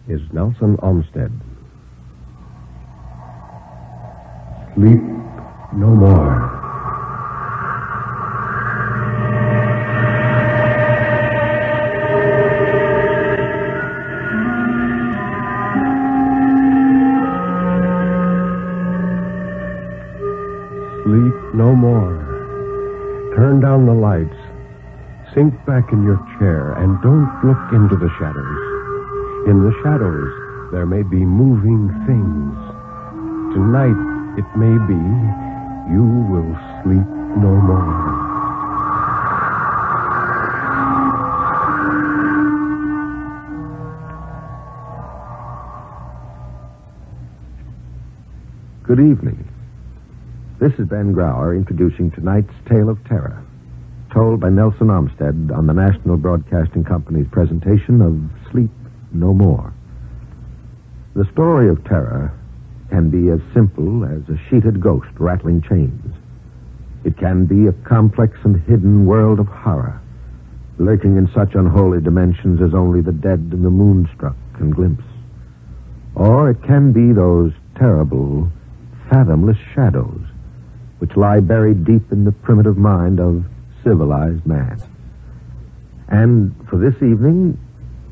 is Nelson Olmsted. Sleep no more. Sleep no more. Turn down the lights. Sink back in your chair and don't look into the shadows. In the shadows, there may be moving things. Tonight, it may be you will sleep no more. Good evening. This is Ben Grauer introducing tonight's Tale of Terror, told by Nelson Olmsted on the National Broadcasting Company's presentation of Sleep No More. The story of terror can be as simple as a sheeted ghost rattling chains. It can be a complex and hidden world of horror, lurking in such unholy dimensions as only the dead and the moonstruck can glimpse. Or it can be those terrible, fathomless shadows which lie buried deep in the primitive mind of civilized man. And for this evening,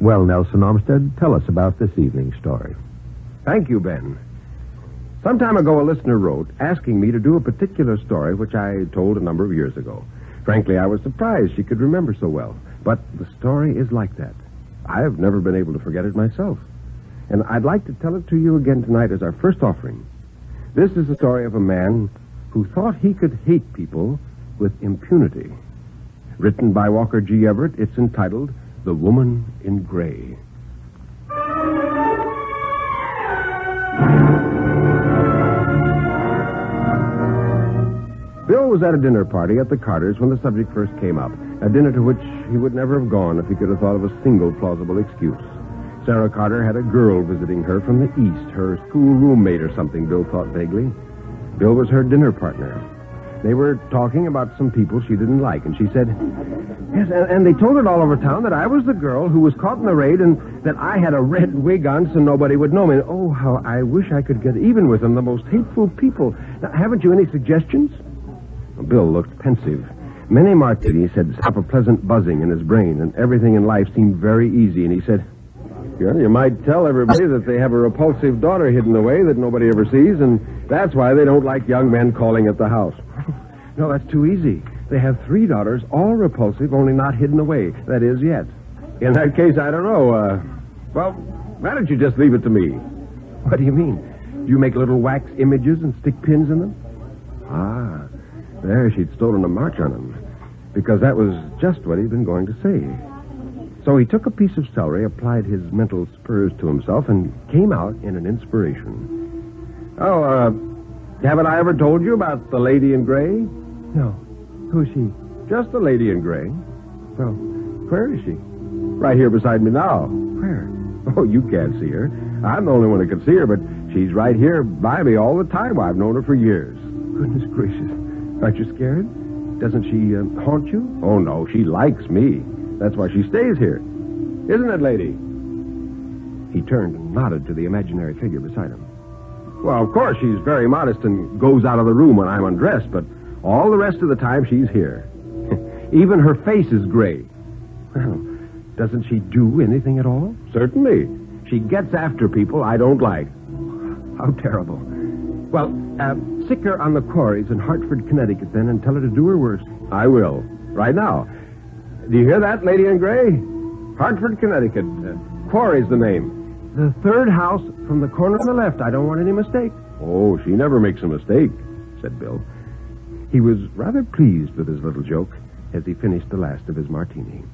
well, Nelson Olmsted, tell us about this evening's story. Thank you, Ben. Some time ago, a listener wrote asking me to do a particular story which I told a number of years ago. Frankly, I was surprised she could remember so well. But the story is like that. I have never been able to forget it myself. And I'd like to tell it to you again tonight as our first offering. This is the story of a man who thought he could hate people with impunity. Written by Walker G. Everett, it's entitled The Woman in Gray. Bill was at a dinner party at the Carters when the subject first came up, a dinner to which he would never have gone if he could have thought of a single plausible excuse. Sarah Carter had a girl visiting her from the East, her school roommate or something, Bill thought vaguely. Bill was her dinner partner. They were talking about some people she didn't like, and she said, yes, and they told it all over town that I was the girl who was caught in the raid and that I had a red wig on so nobody would know me. Oh, how I wish I could get even with them, the most hateful people. Now, haven't you any suggestions? Bill looked pensive. Many martinis had stopped a pleasant buzzing in his brain, and everything in life seemed very easy, and he said, well, you might tell everybody that they have a repulsive daughter hidden away that nobody ever sees, and that's why they don't like young men calling at the house. No, that's too easy. They have 3 daughters, all repulsive, only not hidden away. That is, yet. In that case, I don't know. Well, why don't you just leave it to me? What do you mean? Do you make little wax images and stick pins in them? Ah, there she'd stolen a march on him, because that was just what he'd been going to say. So he took a piece of celery, applied his mental spurs to himself, and came out in an inspiration. Oh, haven't I ever told you about the lady in gray? No. Who's she? Just the lady in gray. Well, where is she? Right here beside me now. Where? Oh, you can't see her. I'm the only one who can see her, but she's right here by me all the time. I've known her for years. Goodness gracious. Aren't you scared? Doesn't she haunt you? Oh, no, she likes me. That's why she stays here. Isn't it, lady? He turned and nodded to the imaginary figure beside him. Well, of course, she's very modest and goes out of the room when I'm undressed, but all the rest of the time she's here. Even her face is gray. Well, doesn't she do anything at all? Certainly. She gets after people I don't like. How terrible. Well, sick her on the quarries in Hartford, Connecticut, then, and tell her to do her worst. I will. Right now. Do you hear that, lady in gray? Hartford, Connecticut. Quarry's the name. The 3rd house from the corner on the left. I don't want any mistake. Oh, she never makes a mistake, said Bill. He was rather pleased with his little joke as he finished the last of his martini.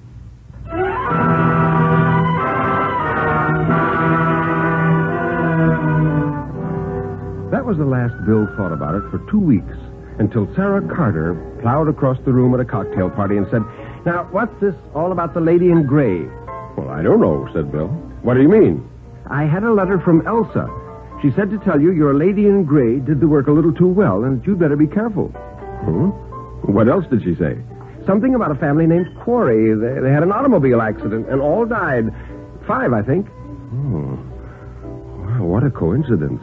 That was the last Bill thought about it for 2 weeks, until Sarah Carter plowed across the room at a cocktail party and said, now, what's this all about the lady in gray? Well, I don't know, said Bill. What do you mean? I had a letter from Elsa. She said to tell you your lady in gray did the work a little too well, and that you'd better be careful. Hmm? What else did she say? Something about a family named Quarry. They had an automobile accident, and all died. 5, I think. Oh. what a coincidence.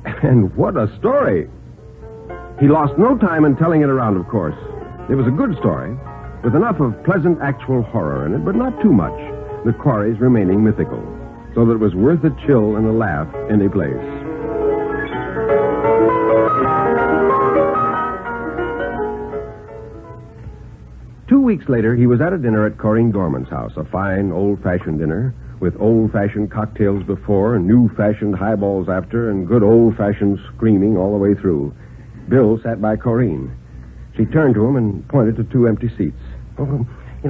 And what a story. He lost no time in telling it around, of course. It was a good story, with enough of pleasant actual horror in it, but not too much, the quarries remaining mythical, so that it was worth a chill and a laugh any place. Two weeks later, he was at a dinner at Corinne Gorman's house, a fine, old-fashioned dinner, with old-fashioned cocktails before, and new-fashioned highballs after, and good old-fashioned screaming all the way through. Bill sat by Corinne. She turned to him and pointed to two empty seats. Oh,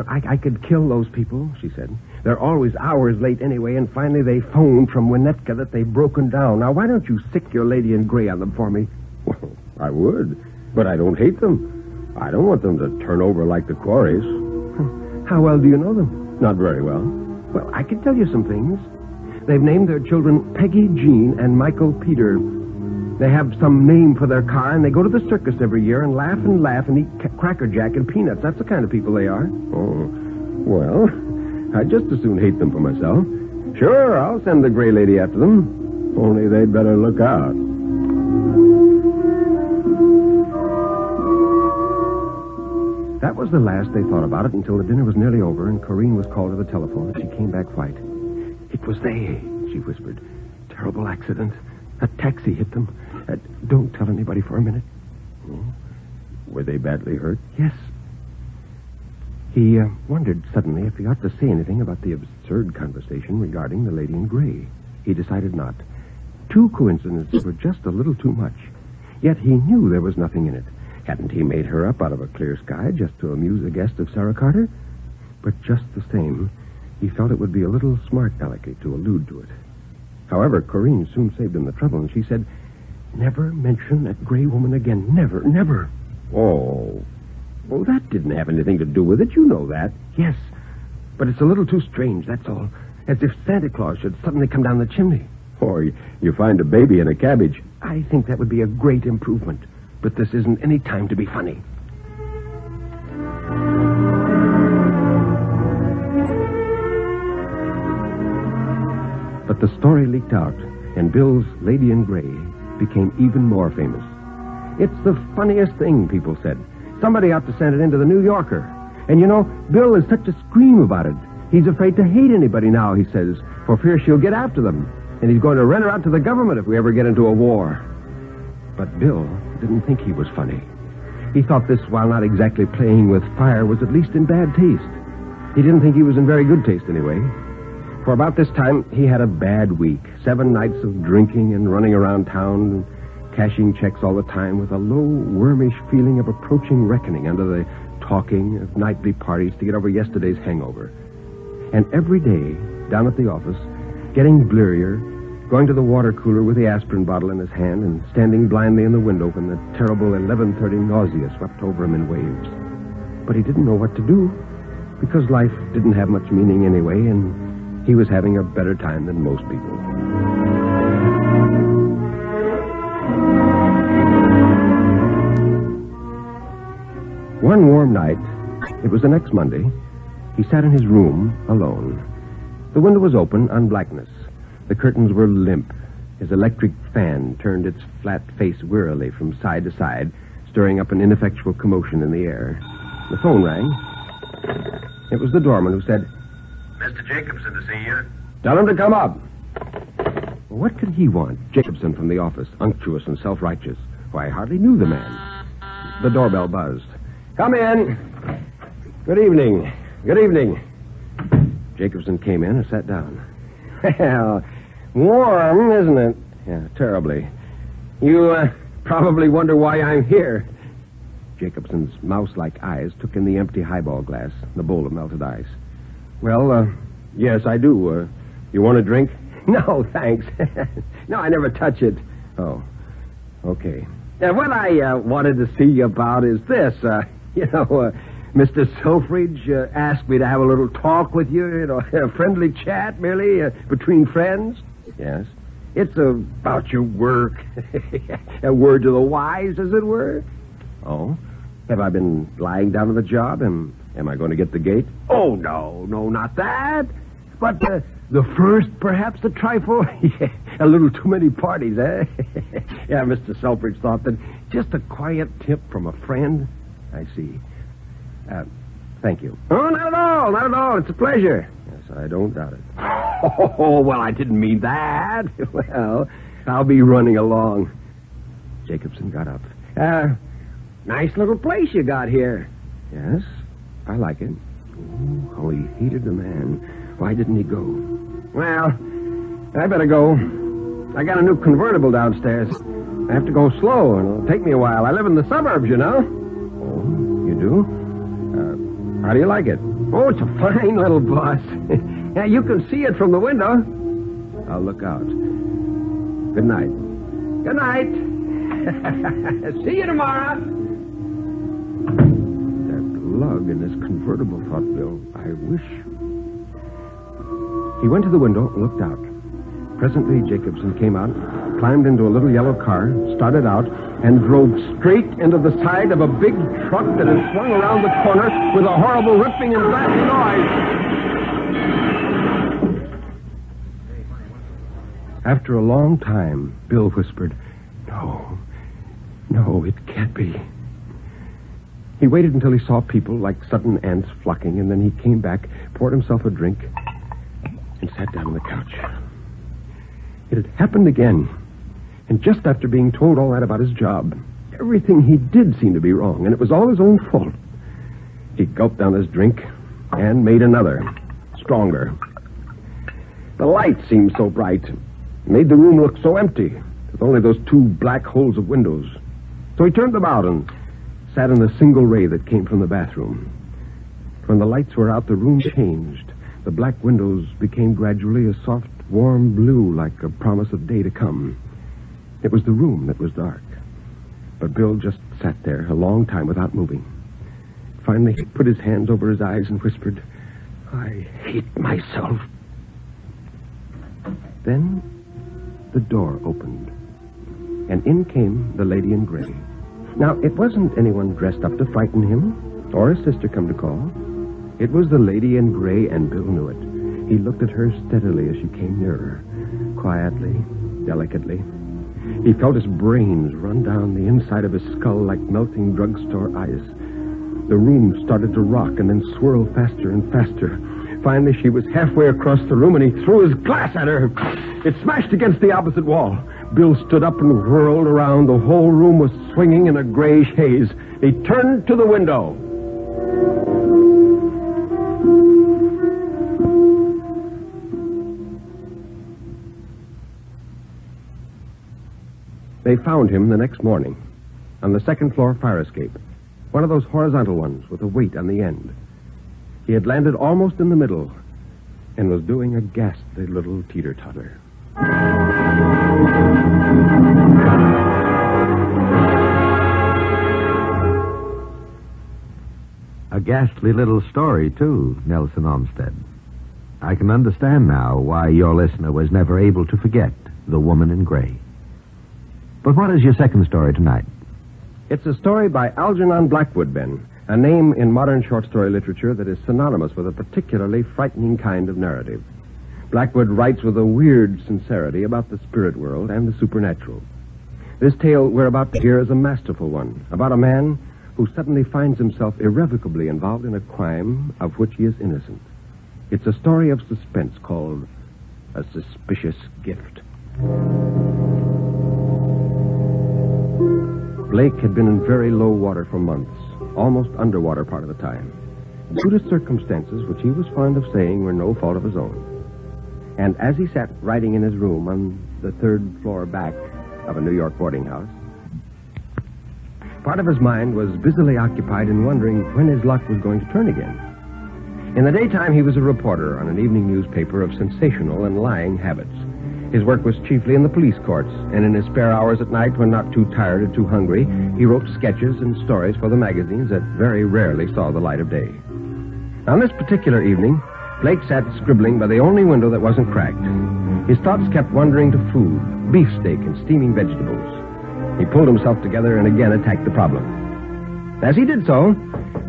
I could kill those people, she said. They're always hours late anyway, and finally they phoned from Winnetka that they've broken down. Now, why don't you sick your lady in gray on them for me? Well, I would, but I don't hate them. I don't want them to turn over like the quarries. How well do you know them? Not very well. Well, I can tell you some things. They've named their children Peggy Jean and Michael Peter. They have some name for their car, and they go to the circus every year and laugh and eat Cracker Jack and peanuts. That's the kind of people they are. Oh, well, I'd just as soon hate them for myself. Sure, I'll send the gray lady after them. Only they'd better look out. That was the last they thought about it until the dinner was nearly over and Corinne was called to the telephone. She came back white. It was they, she whispered. Terrible accident. A taxi hit them. Don't tell anybody for a minute. Oh. Were they badly hurt? Yes. He wondered suddenly if he ought to say anything about the absurd conversation regarding the lady in gray. He decided not. Two coincidences were just a little too much. Yet he knew there was nothing in it. Hadn't he made her up out of a clear sky just to amuse a guest of Sarah Carter? But just the same, he felt it would be a little smart alecky to allude to it. However, Corinne soon saved him the trouble, and she said, "Never mention that gray woman again. Never, never." Oh, well, that didn't have anything to do with it. You know that. Yes, but it's a little too strange, that's all. As if Santa Claus should suddenly come down the chimney. Or you find a baby in a cabbage. I think that would be a great improvement. But this isn't any time to be funny. But the story leaked out, and Bill's Lady in Gray became even more famous. It's the funniest thing, people said. Somebody ought to send it into the New Yorker. And Bill is such a scream about it. He's afraid to hate anybody now, he says, for fear she'll get after them. And he's going to rent her out to the government if we ever get into a war. But Bill didn't think he was funny. He thought this, while not exactly playing with fire, was at least in bad taste. He didn't think he was in very good taste anyway. For about this time, he had a bad week. 7 nights of drinking and running around town, cashing checks all the time with a low, wormish feeling of approaching reckoning under the talking of nightly parties to get over yesterday's hangover. And every day, down at the office, getting blearier, going to the water cooler with the aspirin bottle in his hand and standing blindly in the window when the terrible 11:30 nausea swept over him in waves. But he didn't know what to do, because life didn't have much meaning anyway, and he was having a better time than most people. One warm night, it was the next Monday, he sat in his room alone. The window was open on blackness. The curtains were limp. His electric fan turned its flat face wearily from side to side, stirring up an ineffectual commotion in the air. The phone rang. It was the doorman who said, "Mr. Jacobson to see you." "Tell him to come up." Well, what could he want? Jacobson from the office, unctuous and self-righteous. Why, I hardly knew the man. The doorbell buzzed. "Come in." "Good evening. Good evening." Jacobson came in and sat down. "Well, warm, isn't it?" "Yeah, terribly. You probably wonder why I'm here." Jacobson's mouse-like eyes took in the empty highball glass, the bowl of melted ice. "Well, yes, I do. You want a drink?" "No, thanks. No, I never touch it." "Oh, okay." What I wanted to see you about is this. Mr. Selfridge asked me to have a little talk with you, a friendly chat, merely, between friends. Yes. It's about your work. A word to the wise, as it were. Oh? Have I been lying down to the job? Am I going to get the gate? Oh, no, not that. But the first, perhaps a trifle? Yeah, a little too many parties, eh? Yeah, Mr. Selfridge thought that just a quiet tip from a friend. I see. Thank you. Oh, not at all, not at all. It's a pleasure. Yes, I don't doubt it. Oh, well, I didn't mean that. Well, I'll be running along. Jacobson got up. Nice little place you got here. Yes, I like it. Ooh, how he hated the man. Why didn't he go? Well, I better go. I got a new convertible downstairs. I have to go slow, and it'll take me a while. I live in the suburbs, you know. Oh, you do? How do you like it? Oh, it's a fine little bus. Yeah, you can see it from the window. I'll look out. Good night. Good night. See you tomorrow. That lug in this convertible, thought Bill. I wish. He went to the window and looked out. Presently, Jacobson came out, climbed into a little yellow car, started out, and drove straight into the side of a big truck that had swung around the corner with a horrible ripping and blasting noise. After a long time, Bill whispered, No, it can't be. He waited until he saw people like sudden ants flocking, and then he came back, poured himself a drink, and sat down on the couch. It had happened again. And just after being told all that about his job, everything he did seemed to be wrong, and it was all his own fault. He gulped down his drink and made another, stronger. The light seemed so bright, made the room look so empty, with only those two black holes of windows. So he turned them out and sat in the single ray that came from the bathroom. When the lights were out, the room changed. The black windows became gradually a soft, warm blue, like a promise of day to come. It was the room that was dark. But Bill just sat there a long time without moving. Finally, he put his hands over his eyes and whispered, I hate myself. Then the door opened, and in came the lady in gray. Now, it wasn't anyone dressed up to frighten him, or his sister come to call. It was the lady in gray, and Bill knew it. He looked at her steadily as she came nearer, quietly, delicately. He felt his brains run down the inside of his skull like melting drugstore ice. The room started to rock and then swirl faster and faster. Finally, she was halfway across the room, and he threw his glass at her. It smashed against the opposite wall. Bill stood up and whirled around. The whole room was swinging in a grayish haze. He turned to the window. They found him the next morning on the second-floor fire escape, one of those horizontal ones with a weight on the end. He had landed almost in the middle and was doing a ghastly little teeter-totter. A ghastly little story, too, Nelson Olmsted. I can understand now why your listener was never able to forget the woman in gray. But what is your second story tonight? It's a story by Algernon Blackwood, Ben, a name in modern short story literature that is synonymous with a particularly frightening kind of narrative. Blackwood writes with a weird sincerity about the spirit world and the supernatural. This tale we're about to hear is a masterful one, about a man who suddenly finds himself irrevocably involved in a crime of which he is innocent. It's a story of suspense called A Suspicious Gift. Blake had been in very low water for months, almost underwater part of the time, due to circumstances which he was fond of saying were no fault of his own. And as he sat writing in his room on the third floor back of a New York boarding house, part of his mind was busily occupied in wondering when his luck was going to turn again. In the daytime, he was a reporter on an evening newspaper of sensational and lying habits. His work was chiefly in the police courts, and in his spare hours at night, when not too tired or too hungry, he wrote sketches and stories for the magazines that very rarely saw the light of day. On this particular evening, Blake sat scribbling by the only window that wasn't cracked. His thoughts kept wandering to food, beefsteak and steaming vegetables. He pulled himself together and again attacked the problem. As he did so,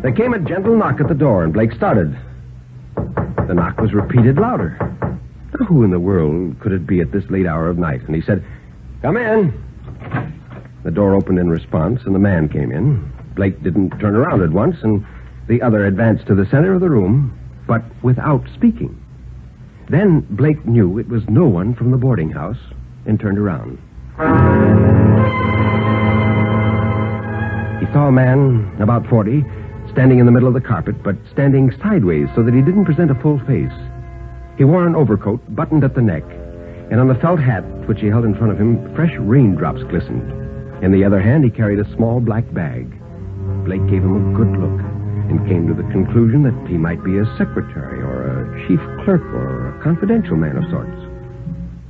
there came a gentle knock at the door, and Blake started. The knock was repeated louder. Now, who in the world could it be at this late hour of night? And he said, "Come in." The door opened in response, and the man came in. Blake didn't turn around at once, and the other advanced to the center of the room, but without speaking. Then Blake knew it was no one from the boarding house and turned around. He saw a man, about 40, standing in the middle of the carpet, but standing sideways so that he didn't present a full face. He wore an overcoat buttoned at the neck, and on the felt hat which he held in front of him, fresh raindrops glistened. In the other hand, he carried a small black bag. Blake gave him a good look and came to the conclusion that he might be a secretary or a chief clerk or a confidential man of sorts.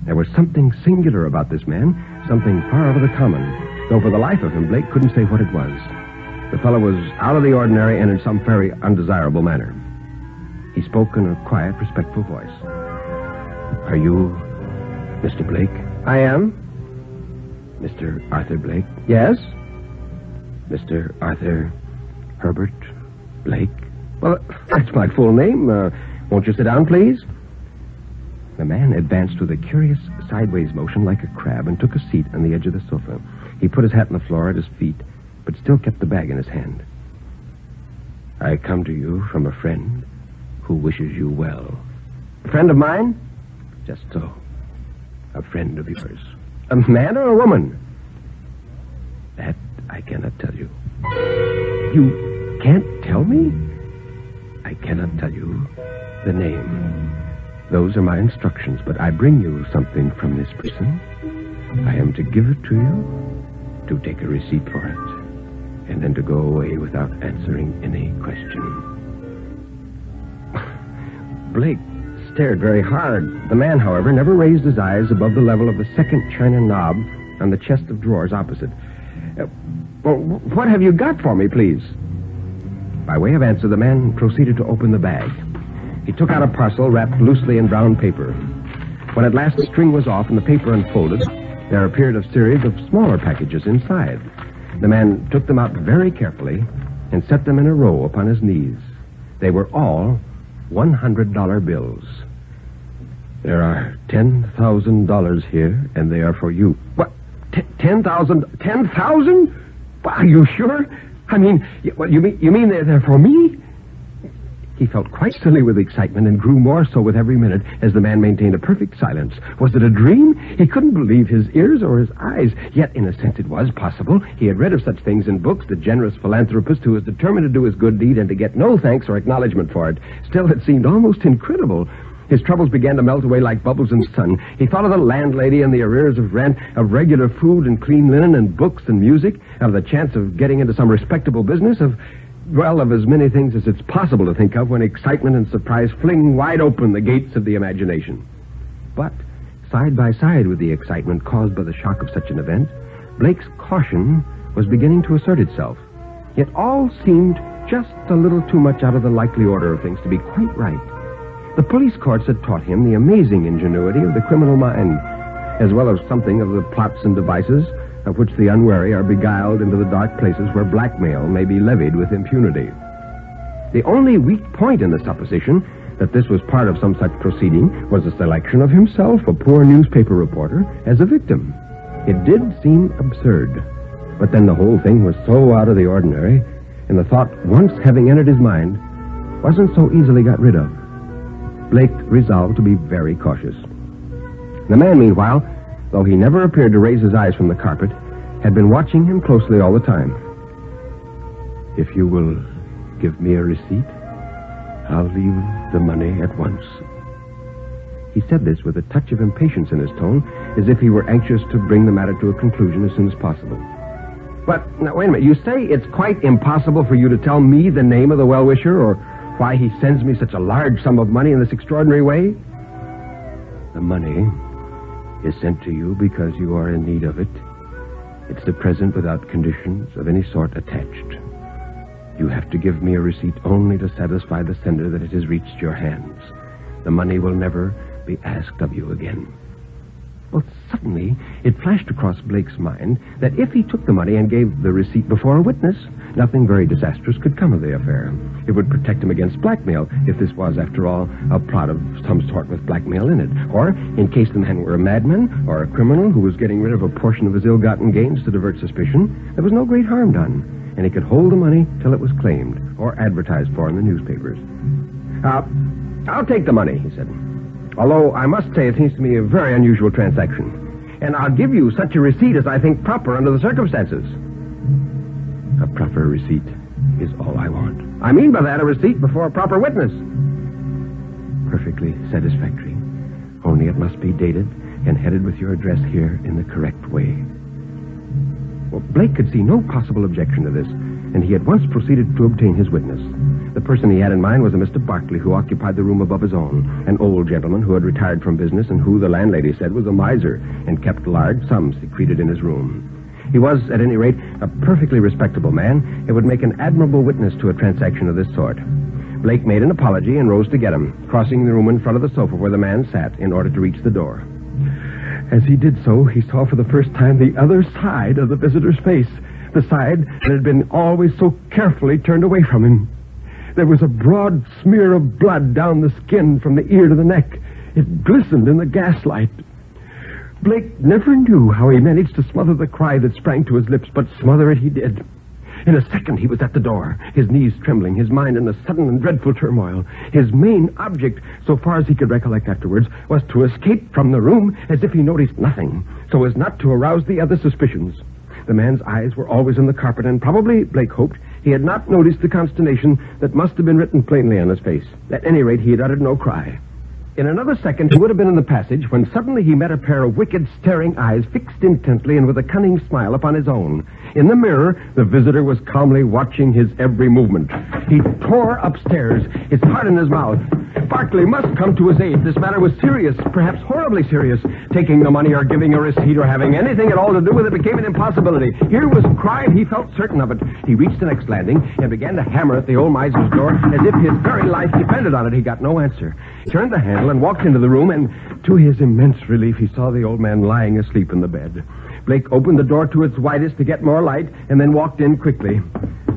There was something singular about this man, something far out of the common, though for the life of him, Blake couldn't say what it was. The fellow was out of the ordinary and in some very undesirable manner. He spoke in a quiet, respectful voice. "Are you Mr. Blake?" "I am." "Mr. Arthur Blake?" "Yes." "Mr. Arthur Herbert Blake?" "Well, that's my full name. Won't you sit down, please?" The man advanced with a curious sideways motion like a crab and took a seat on the edge of the sofa. He put his hat on the floor at his feet, but still kept the bag in his hand. "I come to you from a friend who wishes you well." "A friend of mine?" "Just so. A friend of yours." "A man or a woman?" "That I cannot tell you." "You can't tell me?" "I cannot tell you the name. Those are my instructions, but I bring you something from this person. I am to give it to you, to take a receipt for it, and then to go away without answering any question." Blake stared very hard. The man, however, never raised his eyes above the level of the second china knob on the chest of drawers opposite. "Well, what have you got for me, please?" By way of answer, the man proceeded to open the bag. He took out a parcel wrapped loosely in brown paper. When at last the string was off and the paper unfolded, there appeared a series of smaller packages inside. The man took them out very carefully and set them in a row upon his knees. They were all $100 bills. "There are $10,000 here, and they are for you." "What? 10,000? 10,000? Are you sure? I mean, you mean they're for me?" He felt quite silly with excitement and grew more so with every minute as the man maintained a perfect silence. Was it a dream? He couldn't believe his ears or his eyes. Yet, in a sense, it was possible. He had read of such things in books, the generous philanthropist who was determined to do his good deed and to get no thanks or acknowledgement for it. Still, it seemed almost incredible. His troubles began to melt away like bubbles in the sun. He thought of the landlady and the arrears of rent, of regular food and clean linen and books and music, of the chance of getting into some respectable business, of as many things as it's possible to think of when excitement and surprise fling wide open the gates of the imagination. But, side by side with the excitement caused by the shock of such an event, Blake's caution was beginning to assert itself. Yet all seemed just a little too much out of the likely order of things to be quite right. The police courts had taught him the amazing ingenuity of the criminal mind, as well as something of the plots and devices of which the unwary are beguiled into the dark places where blackmail may be levied with impunity. The only weak point in the supposition that this was part of some such proceeding was the selection of himself, a poor newspaper reporter, as a victim. It did seem absurd, but then the whole thing was so out of the ordinary, and the thought, once having entered his mind, wasn't so easily got rid of. Blake resolved to be very cautious. The man, meanwhile, though he never appeared to raise his eyes from the carpet, had been watching him closely all the time. "If you will give me a receipt, I'll leave the money at once." He said this with a touch of impatience in his tone, as if he were anxious to bring the matter to a conclusion as soon as possible. "But, now, wait a minute. You say it's quite impossible for you to tell me the name of the well-wisher, or why he sends me such a large sum of money in this extraordinary way?" "The money is sent to you because you are in need of it. It's a present without conditions of any sort attached. You have to give me a receipt only to satisfy the sender that it has reached your hands. The money will never be asked of you again." "Well, suddenly it flashed across Blake's mind that if he took the money and gave the receipt before a witness, nothing very disastrous could come of the affair. It would protect him against blackmail, if this was, after all, a plot of some sort with blackmail in it. Or, in case the man were a madman or a criminal who was getting rid of a portion of his ill-gotten gains to divert suspicion, there was no great harm done, and he could hold the money till it was claimed or advertised for in the newspapers. I'll take the money, he said. Although I must say it seems to me a very unusual transaction. And I'll give you such a receipt as I think proper under the circumstances. A proper receipt is all I want. I mean by that a receipt before a proper witness. Perfectly satisfactory. Only it must be dated and headed with your address here in the correct way. Well, Blake could see no possible objection to this, and he at once proceeded to obtain his witness. The person he had in mind was a Mr. Barkley, who occupied the room above his own, an old gentleman who had retired from business and who, the landlady said, was a miser and kept large sums secreted in his room. He was, at any rate, a perfectly respectable man and would make an admirable witness to a transaction of this sort. Blake made an apology and rose to get him, crossing the room in front of the sofa where the man sat in order to reach the door. As he did so, he saw for the first time the other side of the visitor's face, the side that had been always so carefully turned away from him. There was a broad smear of blood down the skin from the ear to the neck. It glistened in the gaslight. Blake never knew how he managed to smother the cry that sprang to his lips, but smother it he did. In a second, he was at the door, his knees trembling, his mind in a sudden and dreadful turmoil. His main object, so far as he could recollect afterwards, was to escape from the room as if he noticed nothing, so as not to arouse the other suspicions. The man's eyes were always on the carpet, and probably, Blake hoped, he had not noticed the consternation that must have been written plainly on his face. At any rate, he had uttered no cry. In another second, he would have been in the passage when suddenly he met a pair of wicked, staring eyes fixed intently and with a cunning smile upon his own. In the mirror, the visitor was calmly watching his every movement. He tore upstairs, his heart in his mouth. Barkley must come to his aid. This matter was serious, perhaps horribly serious. Taking the money or giving a receipt or having anything at all to do with it became an impossibility. Here was crime, he felt certain of it. He reached the next landing and began to hammer at the old miser's door as if his very life depended on it. He got no answer. He turned the handle and walked into the room, and to his immense relief, he saw the old man lying asleep in the bed. Blake opened the door to its widest to get more light, and then walked in quickly.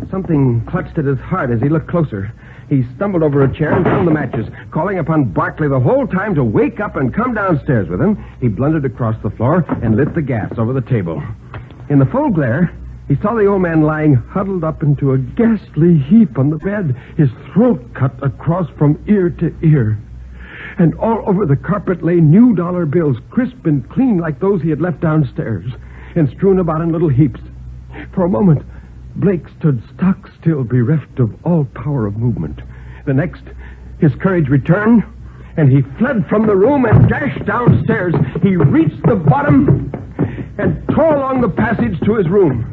Something clutched at his heart as he looked closer. He stumbled over a chair and found the matches. Calling upon Barkley the whole time to wake up and come downstairs with him, he blundered across the floor and lit the gas over the table. In the full glare, he saw the old man lying huddled up into a ghastly heap on the bed, his throat cut across from ear to ear. And all over the carpet lay new dollar bills, crisp and clean like those he had left downstairs, and strewn about in little heaps. For a moment, Blake stood stock still, bereft of all power of movement. The next, his courage returned, and he fled from the room and dashed downstairs. He reached the bottom and tore along the passage to his room,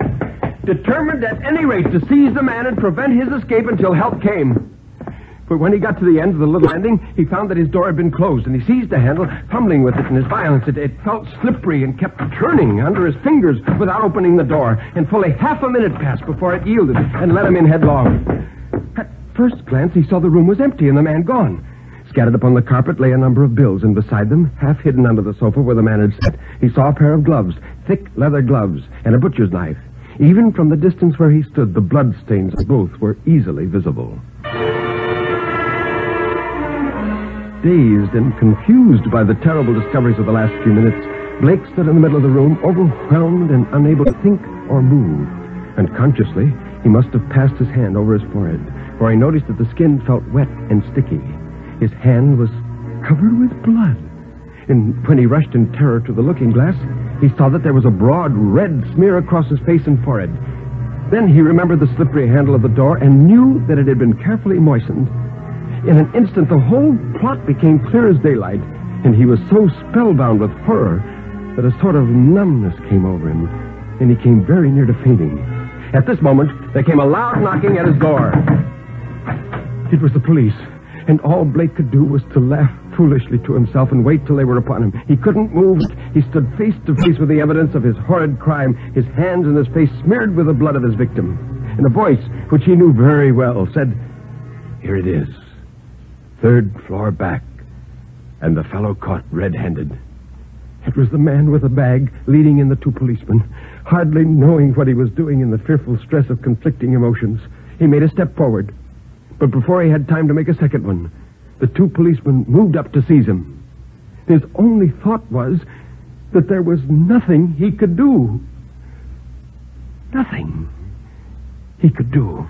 determined at any rate to seize the man and prevent his escape until help came. But when he got to the end of the little landing, he found that his door had been closed, and he seized the handle, fumbling with it in his violence. It felt slippery and kept turning under his fingers without opening the door, and fully half a minute passed before it yielded and let him in headlong. At first glance, he saw the room was empty and the man gone. Scattered upon the carpet lay a number of bills, and beside them, half hidden under the sofa where the man had sat, he saw a pair of gloves, thick leather gloves, and a butcher's knife. Even from the distance where he stood, the blood stains of both were easily visible. Dazed and confused by the terrible discoveries of the last few minutes, Blake stood in the middle of the room, overwhelmed and unable to think or move. Unconsciously, he must have passed his hand over his forehead, for he noticed that the skin felt wet and sticky. His hand was covered with blood. And when he rushed in terror to the looking-glass, he saw that there was a broad red smear across his face and forehead. Then he remembered the slippery handle of the door and knew that it had been carefully moistened. In an instant, the whole plot became clear as daylight, and he was so spellbound with horror that a sort of numbness came over him, and he came very near to fainting. At this moment, there came a loud knocking at his door. It was the police, and all Blake could do was to laugh foolishly to himself and wait till they were upon him. He couldn't move. He stood face to face with the evidence of his horrid crime, his hands and his face smeared with the blood of his victim. And a voice, which he knew very well, said, "Here it is. 3rd floor back, and the fellow caught red-handed. It was the man with the bag leading in the two policemen. Hardly knowing what he was doing in the fearful stress of conflicting emotions, he made a step forward. But before he had time to make a second one, the two policemen moved up to seize him. His only thought was that there was nothing he could do. Nothing he could do.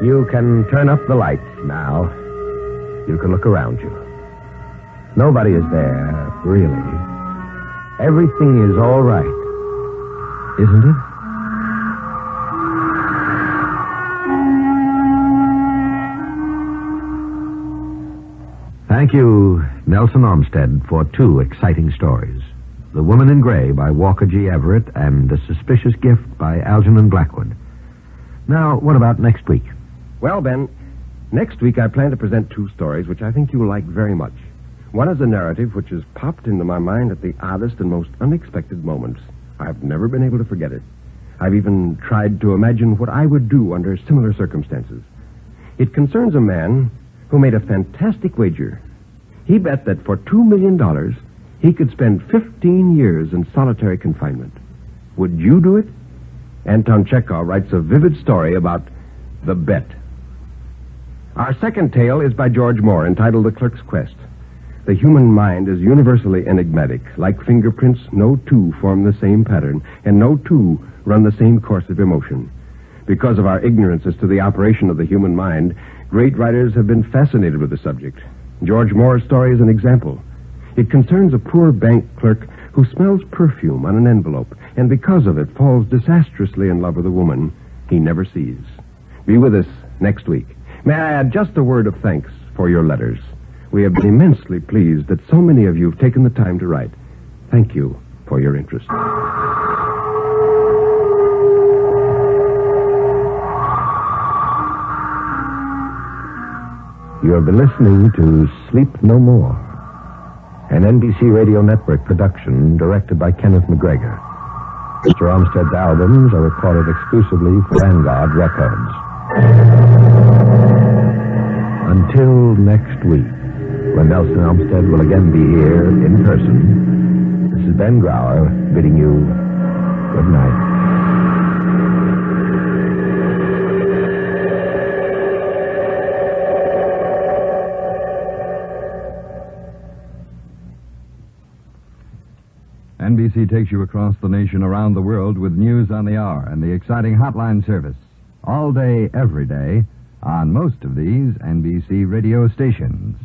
You can turn up the lights now. You can look around you. Nobody is there, really. Everything is all right, isn't it? Thank you, Nelson Armstead, for two exciting stories. The Woman in Gray by Walker G. Everett and The Suspicious Gift by Algernon Blackwood. Now, what about next week? Well, Ben, next week I plan to present two stories which I think you'll like very much. One is a narrative which has popped into my mind at the oddest and most unexpected moments. I've never been able to forget it. I've even tried to imagine what I would do under similar circumstances. It concerns a man who made a fantastic wager. He bet that for $2 million, he could spend 15 years in solitary confinement. Would you do it? Anton Chekhov writes a vivid story about the bet. Our second tale is by George Moore, entitled The Clerk's Quest. The human mind is universally enigmatic. Like fingerprints, no two form the same pattern, and no two run the same course of emotion. Because of our ignorance as to the operation of the human mind, great writers have been fascinated with the subject. George Moore's story is an example. It concerns a poor bank clerk who smells perfume on an envelope, and because of it falls disastrously in love with a woman he never sees. Be with us next week. May I add just a word of thanks for your letters. We have been immensely pleased that so many of you have taken the time to write. Thank you for your interest. You have been listening to Sleep No More, an NBC Radio Network production directed by Kenneth McGregor. Mr. Armstead's albums are recorded exclusively for Vanguard Records. Until next week, when Nelson Armstead will again be here in person, this is Ben Grauer bidding you good night. NBC takes you across the nation, around the world, with news on the hour and the exciting hotline service. All day, every day, on most of these NBC radio stations.